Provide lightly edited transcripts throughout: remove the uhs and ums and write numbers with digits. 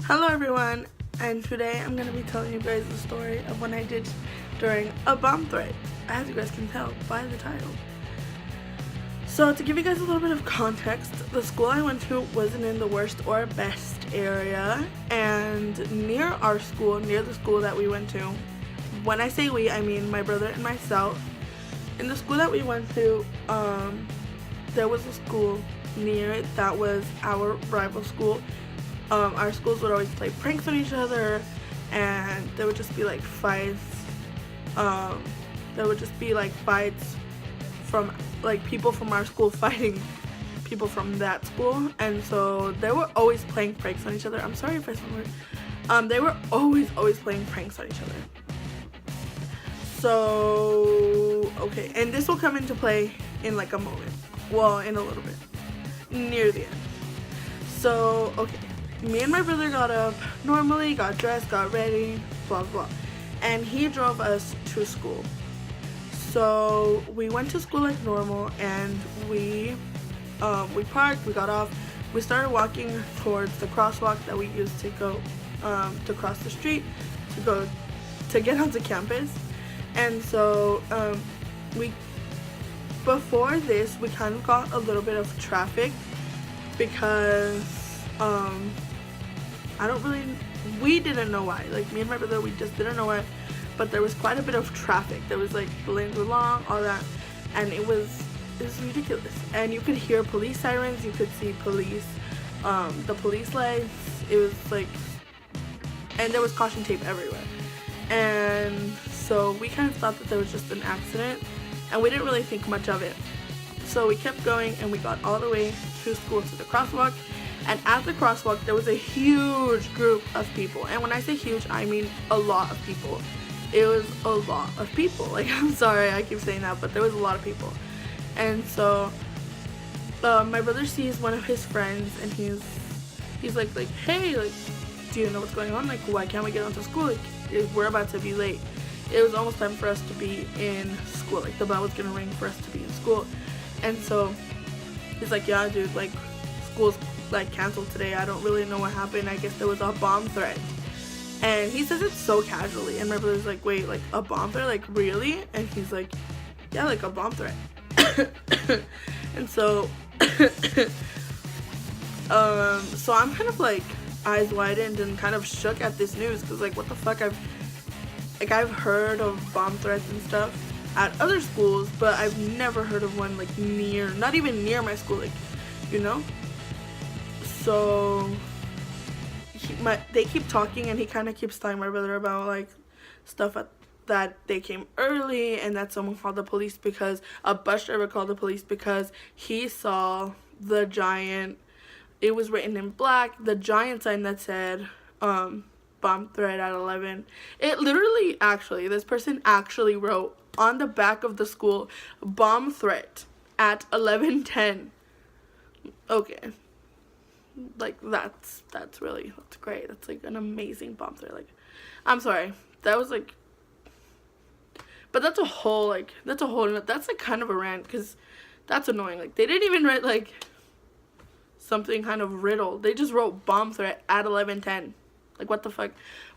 Hello everyone, and today I'm going to be telling you guys the story of what I did during a bomb threat, as you guys can tell by the title. So to give you guys a little bit of context, the school I went to wasn't in the worst or best area, and near our school, near the school that we went to, when I say we, I mean my brother and myself. In the school that we went to, there was a school near it that was our rival school. Our schools would always play pranks on each other, and there would just be like fights. There would just be like fights from like people from our school fighting people from that school, and so they were always playing pranks on each other. I'm sorry if I sound weird. They were always playing pranks on each other. So okay, and this will come into play in like a moment. Well, in a little bit, near the end. So okay. Me and my brother got up normally, got dressed, got ready, blah blah, and he drove us to school. So we went to school like normal, and we parked, we got off, we started walking towards the crosswalk that we used to go to cross the street to get onto campus. And so before this we kind of got a little bit of traffic because we didn't know why. Like, me and my brother, we just didn't know why, but there was quite a bit of traffic. There was like, the lanes were long, all that, and it was ridiculous. And you could hear police sirens, you could see police, the police lights. It was like, and there was caution tape everywhere. And so we kind of thought that there was just an accident, and we didn't really think much of it. So we kept going, and we got all the way to school, to the crosswalk. And at the crosswalk, there was a huge group of people. And when I say huge, I mean a lot of people. It was a lot of people. Like, I'm sorry, I keep saying that, but there was a lot of people. And so, my brother sees one of his friends, and he's like, hey, like, do you know what's going on? Like, why can't we get onto school? Like, we're about to be late. It was almost time for us to be in school. Like, the bell was gonna ring for us to be in school. And so, he's like, yeah, dude, like, school's like canceled today. I don't really know what happened. I guess there was a bomb threat. And he says it so casually, and my brother's like, wait, like a bomb threat? Like, really? And he's like, yeah, like a bomb threat. And so so I'm kind of like eyes widened and kind of shook at this news, because like, what the fuck? I've heard of bomb threats and stuff at other schools, but I've never heard of one like not even near my school, like, you know. So they keep talking, and he kind of keeps telling my brother about like stuff that they came early, and that someone called the police, because a bus driver called the police because he saw the giant, it was written in black, the giant sign that said bomb threat at 11. It literally, actually, this person actually wrote on the back of the school, bomb threat at 11:10. Okay. Like, that's great. That's like an amazing bomb threat. Like, I'm sorry, that was like, but that's like kind of a rant, because that's annoying. Like, they didn't even write like something kind of riddle. They just wrote bomb threat at 11:10. Like, what the fuck?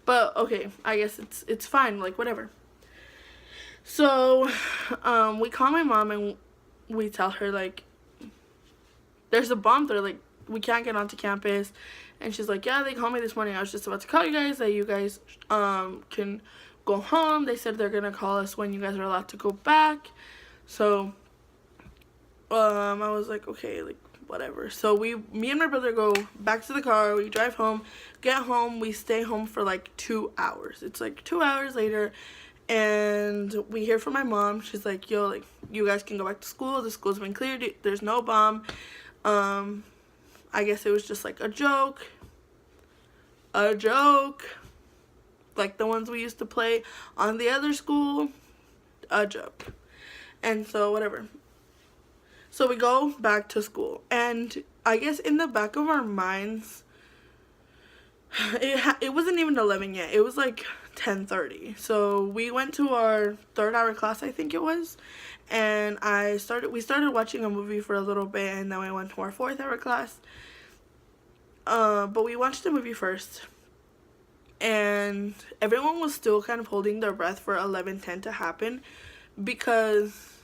But okay, I guess it's fine, like, whatever. So we call my mom, and we tell her like, there's a bomb threat, like, we can't get onto campus. And she's like, yeah, they called me this morning. I was just about to call you guys that you guys can go home. They said they're gonna call us when you guys are allowed to go back. So I was like, okay, like, whatever. So me and my brother go back to the car, we drive home, get home, we stay home for like 2 hours. It's like 2 hours later, and we hear from my mom. She's like, yo, like, you guys can go back to school, the school's been cleared, there's no bomb. I guess it was just like a joke, like the ones we used to play on the other school, a joke. And so whatever. So we go back to school, and I guess in the back of our minds, it wasn't even 11 yet. It was like 10:30. So we went to our 3rd hour class, I think it was, and we started watching a movie for a little bit, and then we went to our 4th hour class. But we watched the movie first, and everyone was still kind of holding their breath for 11:10 to happen, because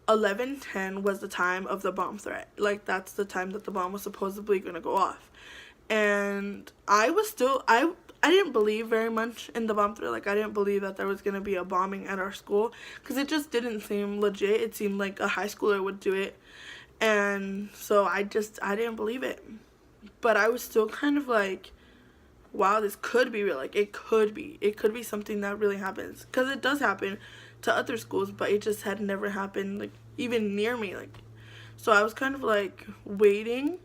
11:10 was the time of the bomb threat. Like, that's the time that the bomb was supposedly going to go off. And I didn't believe very much in the bomb threat. Like, I didn't believe that there was going to be a bombing at our school, because it just didn't seem legit. It seemed like a high schooler would do it. And so I didn't believe it. But I was still kind of like, wow, this could be real. Like, it could be something that really happens, because it does happen to other schools, but it just had never happened, like, even near me. Like, so I was kind of like waiting,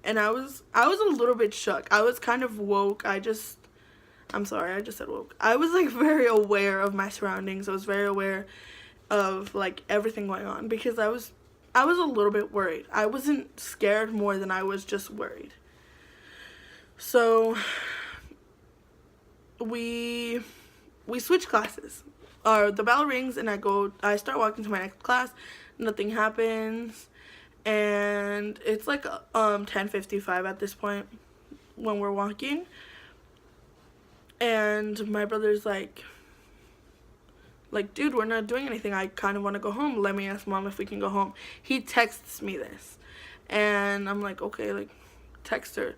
and I was a little bit shook. I was kind of woke. I'm sorry, I just said woke. I was like very aware of my surroundings. I was very aware of like everything going on, because I was a little bit worried. I wasn't scared more than I was just worried. So we switch classes. The bell rings, and I start walking to my next class. Nothing happens, and it's like 10:55 at this point when we're walking. And my brother's like, dude, we're not doing anything. I kind of want to go home. Let me ask mom if we can go home. He texts me this, and I'm like, okay, like, text her.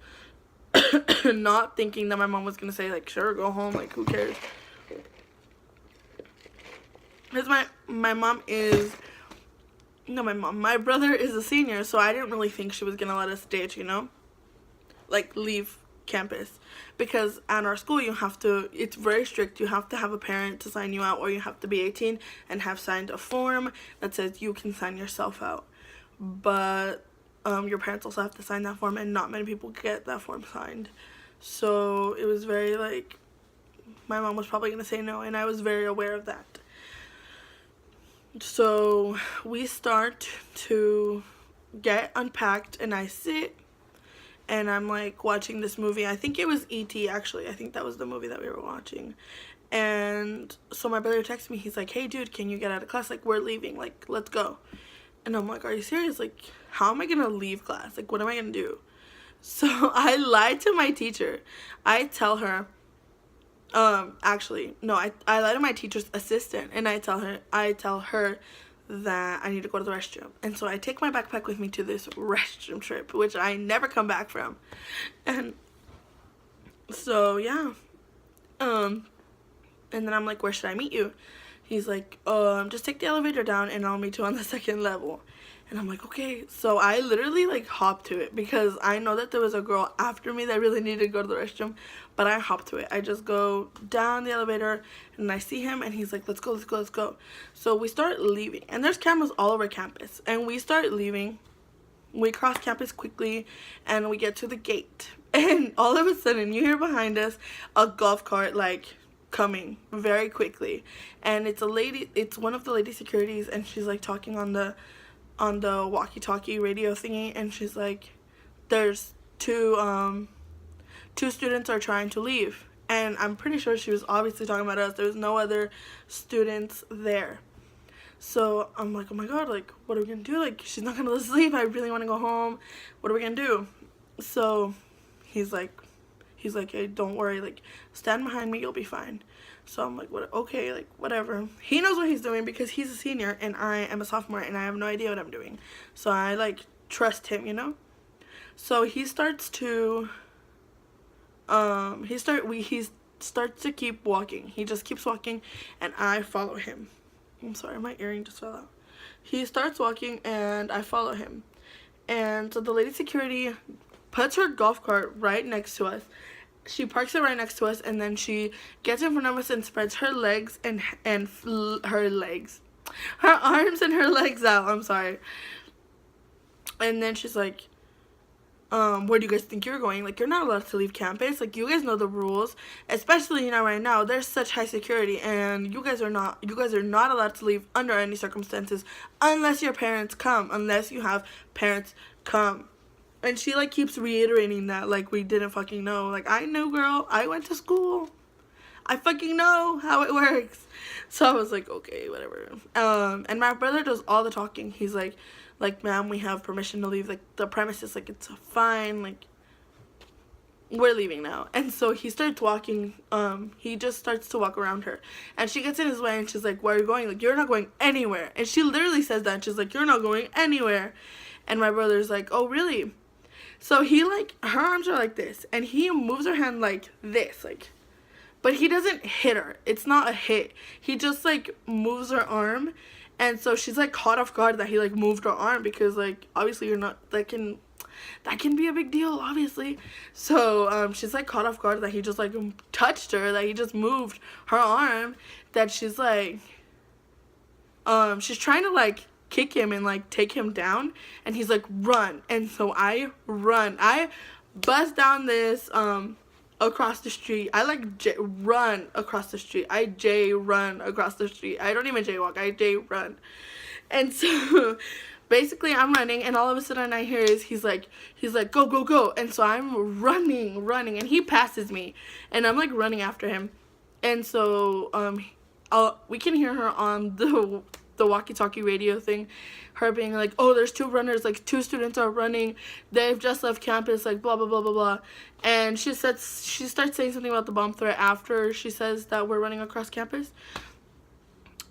Not thinking that my mom was gonna say like, sure, go home, like, who cares. Because my brother is a senior, so I didn't really think she was gonna let us date, like, leave campus. Because at our school, it's very strict. You have to have a parent to sign you out, or you have to be 18 and have signed a form that says you can sign yourself out. But your parents also have to sign that form, and not many people get that form signed. So it was very, like, my mom was probably gonna say no, and I was very aware of that. So we start to get unpacked, and I sit, and I'm like watching this movie. I think it was E.T. actually. I think that was the movie that we were watching. And so my brother texts me. He's like, hey dude, can you get out of class? Like, we're leaving. Like, let's go. And I'm like, are you serious? Like, how am I gonna leave class? Like, what am I gonna do? So I lied to my teacher. I tell her, actually, no, I lied to my teacher's assistant, and I tell her that I need to go to the restroom. And so I take my backpack with me to this restroom trip, which I never come back from. And so, yeah. And then I'm like, where should I meet you? He's like, just take the elevator down, and I'll meet you on the second level. And I'm like, okay. So I literally, like, hopped to it, because I know that there was a girl after me that really needed to go to the restroom, but I hopped to it. I just go down the elevator, and I see him, and he's like, let's go, let's go, let's go. So we start leaving, and there's cameras all over campus, and we start leaving. We cross campus quickly, and we get to the gate, and all of a sudden, you hear behind us a golf cart, like, coming very quickly. And it's one of the lady securities, and she's, like, talking on the walkie-talkie radio thingy, and she's like, there's two students are trying to leave. And I'm pretty sure she was obviously talking about us. There was no other students there. So I'm like, oh my god, like, what are we gonna do? Like, she's not gonna let us leave. I really want to go home. What are we gonna do? So he's like, hey, don't worry, like, stand behind me, you'll be fine. So I'm like, what? Okay, like, whatever. He knows what he's doing, because he's a senior and I am a sophomore, and I have no idea what I'm doing. So I, like, trust him, So he starts to he starts to keep walking. He just keeps walking, and I follow him. I'm sorry, my earring just fell out. He starts walking, and I follow him. And so the lady security puts her golf cart right next to us. She parks it right next to us, and then she gets in front of us and spreads her legs and her arms and her legs out. I'm sorry. And then she's like, where do you guys think you're going? Like, you're not allowed to leave campus. Like, you guys know the rules, especially right now. There's such high security, and you guys are not allowed to leave under any circumstances unless your parents come, unless you have parents come. And she, like, keeps reiterating that, like, we didn't fucking know. Like, I know, girl. I went to school. I fucking know how it works. So I was like, okay, whatever. And my brother does all the talking. He's like, ma'am, we have permission to leave, like, the premises. Like, it's fine. Like, we're leaving now. And so he starts walking, he just starts to walk around her, and she gets in his way, and she's like, where are you going? Like, you're not going anywhere. And she literally says that, and she's like, you're not going anywhere. And my brother's like, oh really? So he, like, her arms are like this, and he moves her hand like this, like, but he doesn't hit her. It's not a hit. He just, like, moves her arm. And so she's, like, caught off guard that he, like, moved her arm, because, like, obviously you're not, that can be a big deal, obviously. So she's, like, caught off guard that he just, like, touched her, that he just moved her arm, that she's, like, she's trying to, like, kick him and, like, take him down, and he's like, run. And so I run. I bust down this across the street. I, like, run across the street. I run across the street. I don't even jaywalk. I run. And so basically I'm running, and all of a sudden I hear he's like go go go. And so I'm running, and he passes me, and I'm, like, running after him. And so we can hear her on the walkie-talkie radio thing, her being like, oh, there's 2 runners, like, 2 students are running, they've just left campus, like, blah blah blah blah blah. And she starts saying something about the bomb threat after she says that we're running across campus.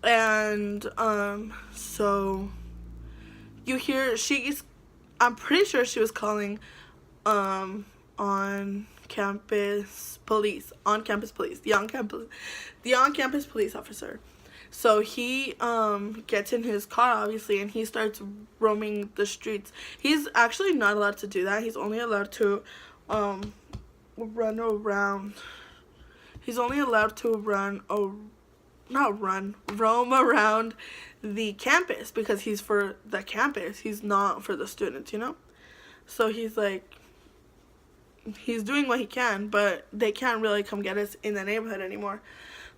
And so you hear I'm pretty sure she was calling on campus police, the on-campus police officer. So he gets in his car, obviously, and he starts roaming the streets. He's actually not allowed to do that. He's only allowed to roam around the campus, because he's for the campus. He's not for the students, you know? So he's, like, he's doing what he can, but they can't really come get us in the neighborhood anymore.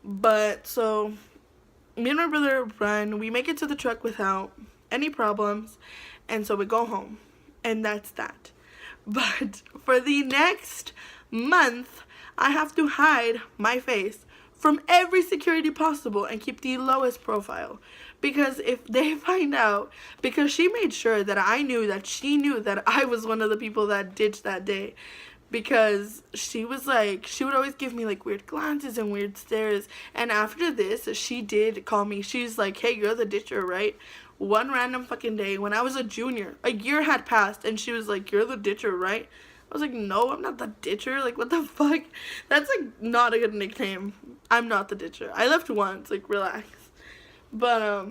But so me and my brother run. We make it to the truck without any problems, and so we go home, and that's that. But for the next month, I have to hide my face from every security possible and keep the lowest profile, because if they find out, because she made sure that I knew that she knew that I was one of the people that ditched that day, because she was like, she would always give me, like, weird glances and weird stares. And after this, she did call me. She's like, hey, you're the ditcher, right? One random fucking day when I was a junior, a year had passed, and she was like, you're the ditcher, right? I was like, no, I'm not the ditcher. Like, what the fuck? That's, like, not a good nickname. I'm not the ditcher. I left once. Like, relax. But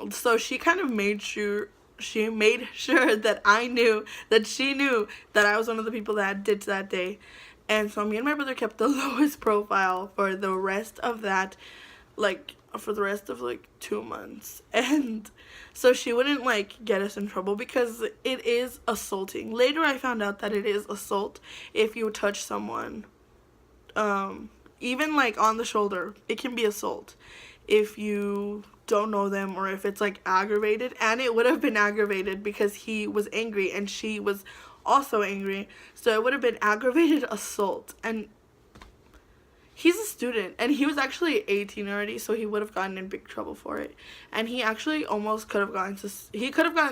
so she kind of made sure that I knew, that she knew that I was one of the people that did that day. And so me and my brother kept the lowest profile for the rest of that, like, for the rest of, like, 2 months. And so she wouldn't, like, get us in trouble, because it is assaulting. Later I found out that it is assault if you touch someone, even, like, on the shoulder. It can be assault if you don't know them, or if it's, like, aggravated. And it would have been aggravated because he was angry and she was also angry, so it would have been aggravated assault. And he's a student, and he was actually 18 already, so he would have gotten in big trouble for it. And he actually almost could have gotten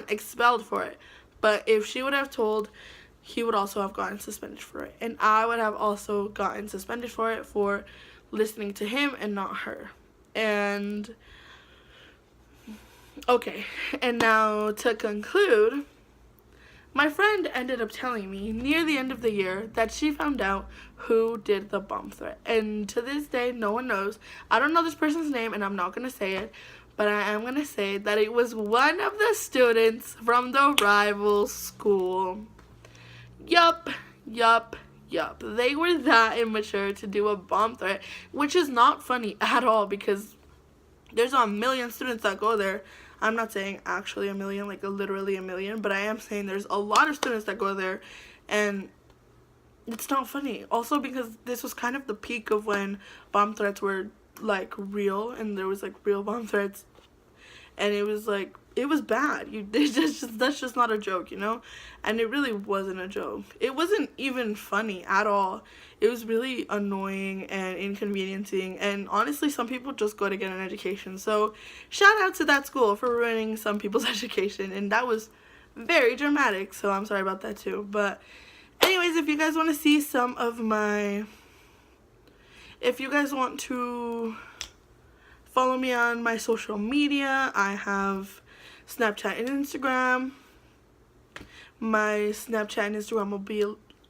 expelled for it. But if she would have told, he would also have gotten suspended for it, and I would have also gotten suspended for it, for listening to him and not her. And okay, and now to conclude, my friend ended up telling me near the end of the year that she found out who did the bomb threat. And to this day, no one knows. I don't know this person's name, and I'm not going to say it, but I am going to say that it was one of the students from the rival school. Yup. They were that immature to do a bomb threat, which is not funny at all, because there's a million students that go there. I'm not saying actually a million, like literally a million, but I am saying there's a lot of students that go there, and it's not funny. Also, because this was kind of the peak of when bomb threats were, like, real, and there was, like, real bomb threats, and it was, like, it was bad. That's just not a joke, you know? And it really wasn't a joke. It wasn't even funny at all. It was really annoying and inconveniencing, and honestly, some people just go to get an education. So shout out to that school for ruining some people's education, and that was very dramatic, so I'm sorry about that too. But anyways, if you guys want to see some of my, if you guys want to follow me on my social media, I have Snapchat and Instagram. My Snapchat and Instagram will be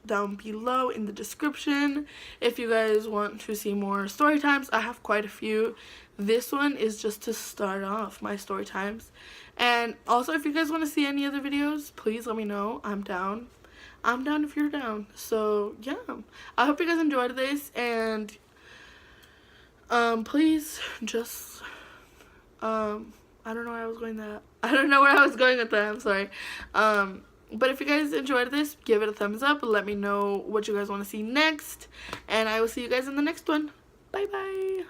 down below in the description. If you guys want to see more story times, I have quite a few. This one is just to start off my story times. And also, if you guys want to see any other videos, please let me know. I'm down. I'm down if you're down. So yeah, I hope you guys enjoyed this, and please just I don't know where I was going that. I don't know where I was going with that. I'm sorry. But if you guys enjoyed this, give it a thumbs up. Let me know what you guys want to see next. And I will see you guys in the next one. Bye bye.